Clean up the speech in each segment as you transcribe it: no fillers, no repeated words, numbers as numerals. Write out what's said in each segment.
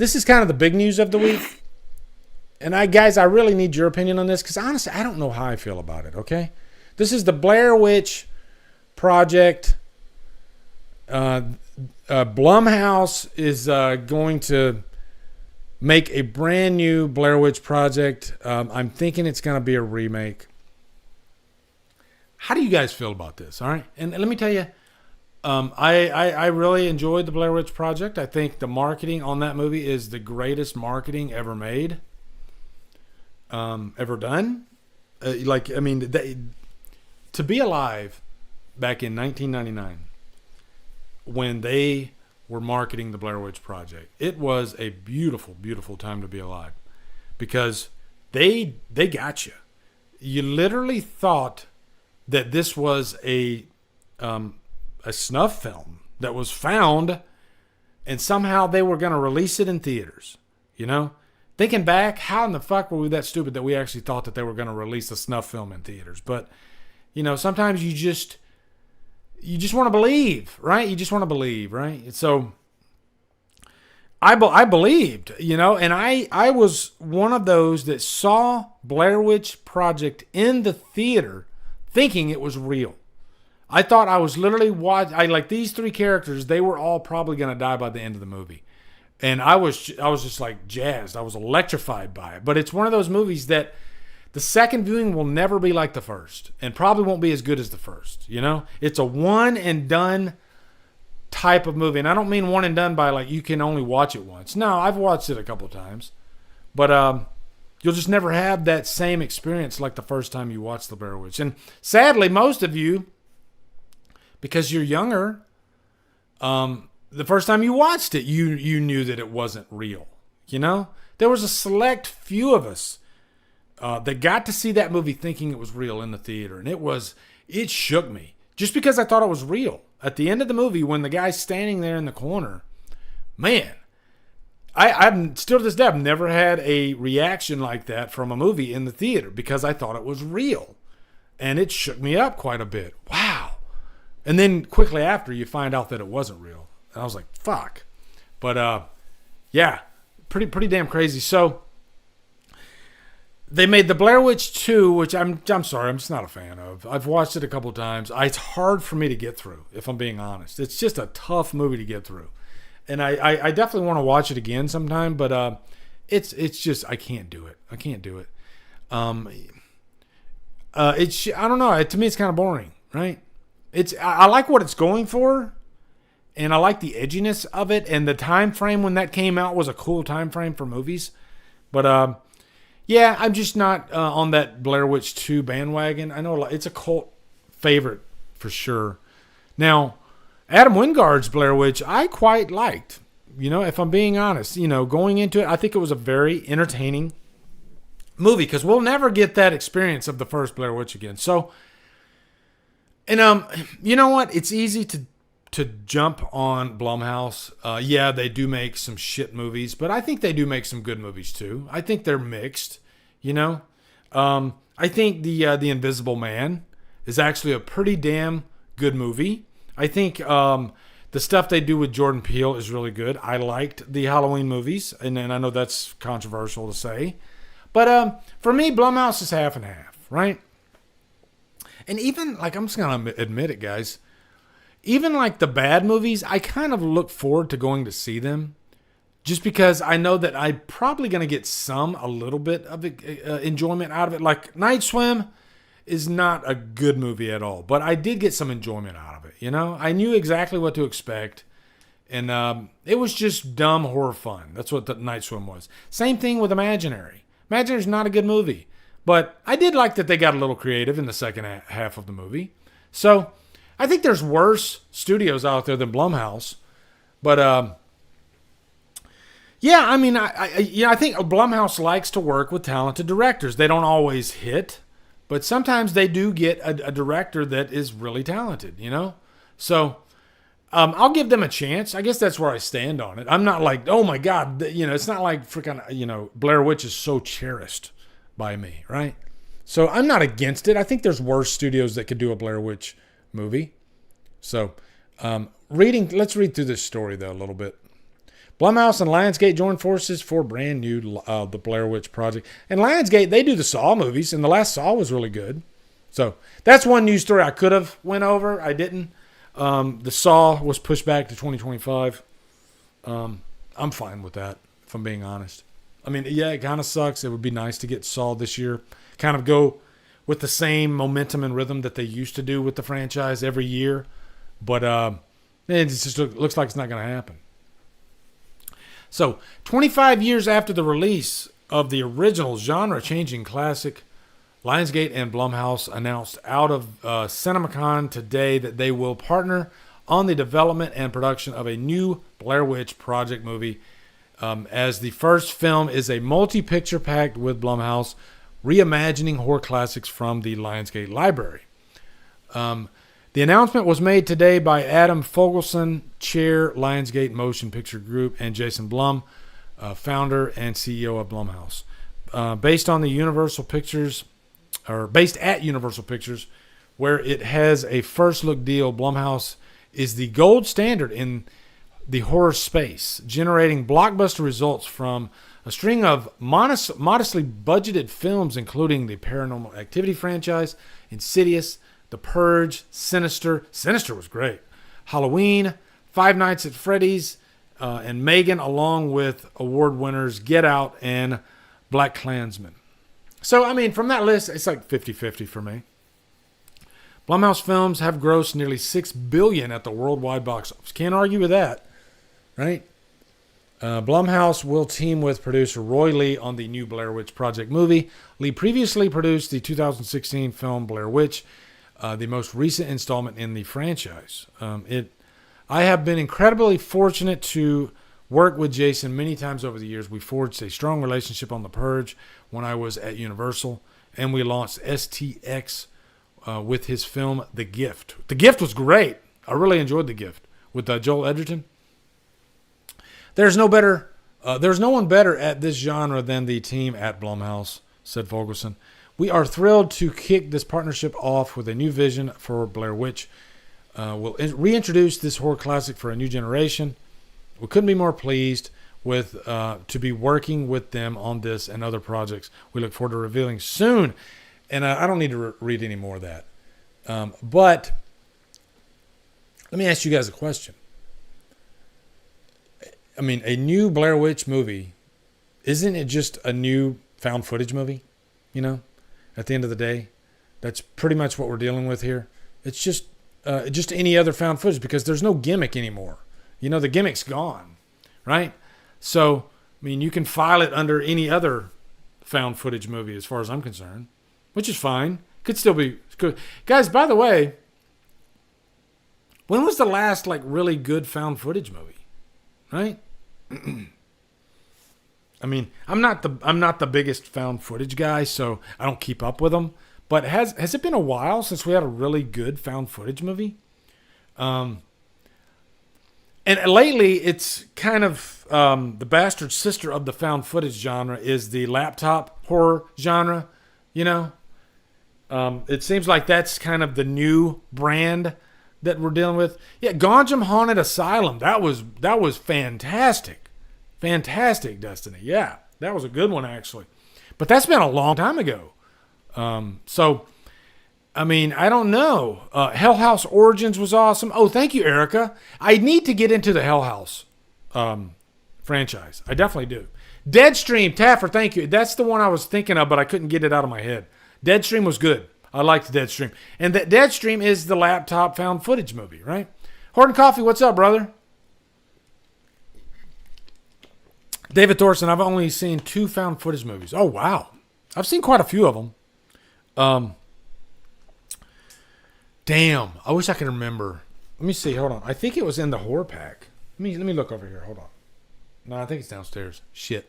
this is kind of the big news of the week. And guys, I really need your opinion on this because honestly, I don't know how I feel about it, okay? This is the Blair Witch project. Blumhouse is going to make a brand new Blair Witch project. I'm thinking it's going to be a remake. How do you guys feel about this? All right. And let me tell you, I really enjoyed the Blair Witch project. I think the marketing on that movie is the greatest marketing ever made, ever done. To be alive back in 1999 when they were marketing the Blair Witch project, it was a beautiful, beautiful time to be alive because they got you. You literally thought that this was a snuff film that was found and somehow they were going to release it in theaters. You know, thinking back, how in the fuck were we that stupid that we actually thought that they were going to release a snuff film in theaters? But, you know, sometimes you just want to believe, right? You just want to believe, right? So I believed, you know, and I was one of those that saw Blair Witch Project in the theater thinking it was real. I thought I was literally like these three characters, they were all probably going to die by the end of the movie. And I was just like jazzed. I was electrified by it. But it's one of those movies that the second viewing will never be like the first and probably won't be as good as the first, you know? It's a one and done type of movie. And I don't mean one and done by like you can only watch it once. No, I've watched it a couple of times. But you'll just never have that same experience like the first time you watched The Blair Witch. And sadly, most of you, because you're younger, the first time you watched it, you knew that it wasn't real. You know? There was a select few of us that got to see that movie thinking it was real in the theater. And it shook me. Just because I thought it was real. At the end of the movie, when the guy's standing there in the corner, man, I'm still to this day, I've never had a reaction like that from a movie in the theater because I thought it was real. And it shook me up quite a bit. Wow. And then quickly after, you find out that it wasn't real. And I was like, fuck. But, yeah, pretty damn crazy. So they made the Blair Witch 2, which I'm sorry, I'm just not a fan of. I've watched it a couple times. It's hard for me to get through, if I'm being honest. It's just a tough movie to get through. And I definitely want to watch it again sometime, but it's just I can't do it. I can't do it. I don't know. To me, it's kind of boring, right? I like what it's going for, and I like the edginess of it, and the time frame when that came out was a cool time frame for movies. But yeah, I'm just not on that Blair Witch 2 bandwagon. I know it's a cult favorite for sure. Now, Adam Wingard's Blair Witch, I quite liked. You know, if I'm being honest, you know, going into it, I think it was a very entertaining movie because we'll never get that experience of the first Blair Witch again. So, and you know what? It's easy to jump on Blumhouse. Yeah, they do make some shit movies, but I think they do make some good movies too. I think they're mixed, you know. I think the Invisible Man is actually a pretty damn good movie. I think the stuff they do with Jordan Peele is really good. I liked the Halloween movies, and I know that's controversial to say. But for me, Blumhouse is half and half, right? And even, like, I'm just going to admit it, guys. Even, like, the bad movies, I kind of look forward to going to see them. Just because I know that I'm probably going to get a little bit of enjoyment out of it. Like, Night Swim is not a good movie at all. But I did get some enjoyment out of it, you know? I knew exactly what to expect. And it was just dumb horror fun. That's what the Night Swim was. Same thing with Imaginary. Imaginary is not a good movie. But I did like that they got a little creative in the second half of the movie. So I think there's worse studios out there than Blumhouse. But yeah, I mean, I think Blumhouse likes to work with talented directors. They don't always hit, but sometimes they do get a director that is really talented, you know? So I'll give them a chance. I guess that's where I stand on it. I'm not like, oh my God, you know, it's not like freaking, you know, Blair Witch is so cherished by me, right? So I'm not against it. I think there's worse studios that could do a Blair Witch movie. So let's read through this story though a little bit. Blumhouse and Lionsgate joined forces for brand new The Blair Witch Project. And Lionsgate, they do the Saw movies, and the last Saw was really good. So that's one news story I could have went over. I didn't. The Saw was pushed back to 2025. I'm fine with that, if I'm being honest. I mean, yeah, it kind of sucks. It would be nice to get Saw this year. Kind of go with the same momentum and rhythm that they used to do with the franchise every year. But it just looks like it's not going to happen. So, 25 years after the release of the original genre-changing classic, Lionsgate and Blumhouse announced out of CinemaCon today that they will partner on the development and production of a new Blair Witch Project movie, as the first film is a multi-picture pact with Blumhouse, reimagining horror classics from the Lionsgate library. The announcement was made today by Adam Fogelson, Chair, Lionsgate Motion Picture Group, and Jason Blum, founder and CEO of Blumhouse. Based at Universal Pictures, where it has a first-look deal, Blumhouse is the gold standard in the horror space, generating blockbuster results from a string of modestly budgeted films, including the Paranormal Activity franchise, Insidious, The Purge, Sinister. Sinister was great. Halloween, Five Nights at Freddy's, and Megan, along with award winners Get Out and Black Klansman. So, I mean, from that list, it's like 50-50 for me. Blumhouse films have grossed nearly $6 billion at the worldwide box office. Can't argue with that, right? Blumhouse will team with producer Roy Lee on the new Blair Witch Project movie. Lee previously produced the 2016 film Blair Witch, the most recent installment in the franchise. I have been incredibly fortunate to work with Jason many times over the years. We forged a strong relationship on The Purge when I was at Universal, and we launched STX with his film The Gift. The Gift was great. I really enjoyed The Gift with Joel Edgerton. There's no one better at this genre than the team at Blumhouse, said Fogelson. We are thrilled to kick this partnership off with a new vision for Blair Witch. We'll reintroduce this horror classic for a new generation. We couldn't be more pleased with to be working with them on this and other projects. We look forward to revealing soon. And I don't need to read any more of that. But let me ask you guys a question. I mean, a new Blair Witch movie, isn't it just a new found footage movie? You know, at the end of the day, that's pretty much what we're dealing with here. It's just any other found footage, because there's no gimmick anymore. You know, the gimmick's gone, right? So, I mean, you can file it under any other found footage movie as far as I'm concerned, which is fine. Could still be good. Guys, by the way, when was the last really good found footage movie? Right? I mean, I'm not the biggest found footage guy, so I don't keep up with them. But has it been a while since we had a really good found footage movie? And lately, it's kind of the bastard sister of the found footage genre is the laptop horror genre. You know, it seems like that's kind of the new brand that we're dealing with. Yeah, Gondrum Haunted Asylum. That was fantastic. Fantastic, Destiny. Yeah, that was a good one, actually. But that's been a long time ago. So, I mean, I don't know. Hell House Origins was awesome. Oh, thank you, Erica. I need to get into the Hell House franchise. I definitely do. Deadstream, Taffer, thank you. That's the one I was thinking of, but I couldn't get it out of my head. Deadstream was good. I liked Deadstream. And that Deadstream is the laptop found footage movie, right? Horton Coffee, what's up, brother? David Thorson, I've only seen 2 found footage movies. Oh, wow. I've seen quite a few of them. Damn. I wish I could remember. Let me see. Hold on. I think it was in the horror pack. Let me look over here. Hold on. No, I think it's downstairs. Shit.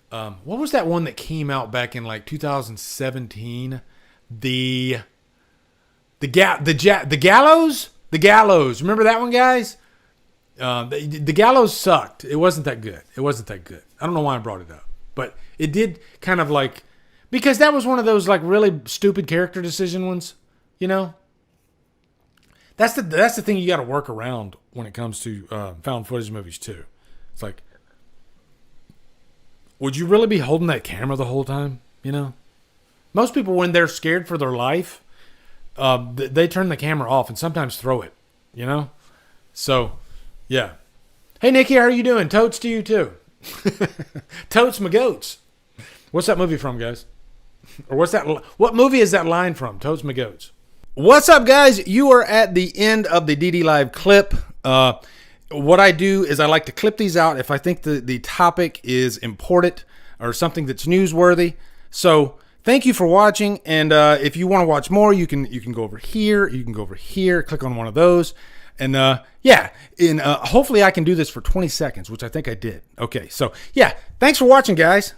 What was that one that came out back in 2017? The Gallows? The Gallows. Remember that one, guys? The Gallows sucked. It wasn't that good. I don't know why I brought it up. But it did kind of because that was one of those really stupid character decision ones, you know? That's the thing you got to work around when it comes to found footage movies too. It's like, would you really be holding that camera the whole time? You know, most people, when they're scared for their life, they turn the camera off and sometimes throw it, you know? So, yeah. Hey, Nikki, how are you doing? Totes to you, too. Totes my goats. What's that movie from, guys? Or what movie is that line from? Totes my goats. What's up, guys? You are at the end of the DD Live clip. What I do is I like to clip these out if I think the topic is important or something that's newsworthy. So thank you for watching. And if you want to watch more, you can go over here. You can go over here, click on one of those. And yeah, hopefully I can do this for 20 seconds, which I think I did. Okay, so yeah, thanks for watching, guys.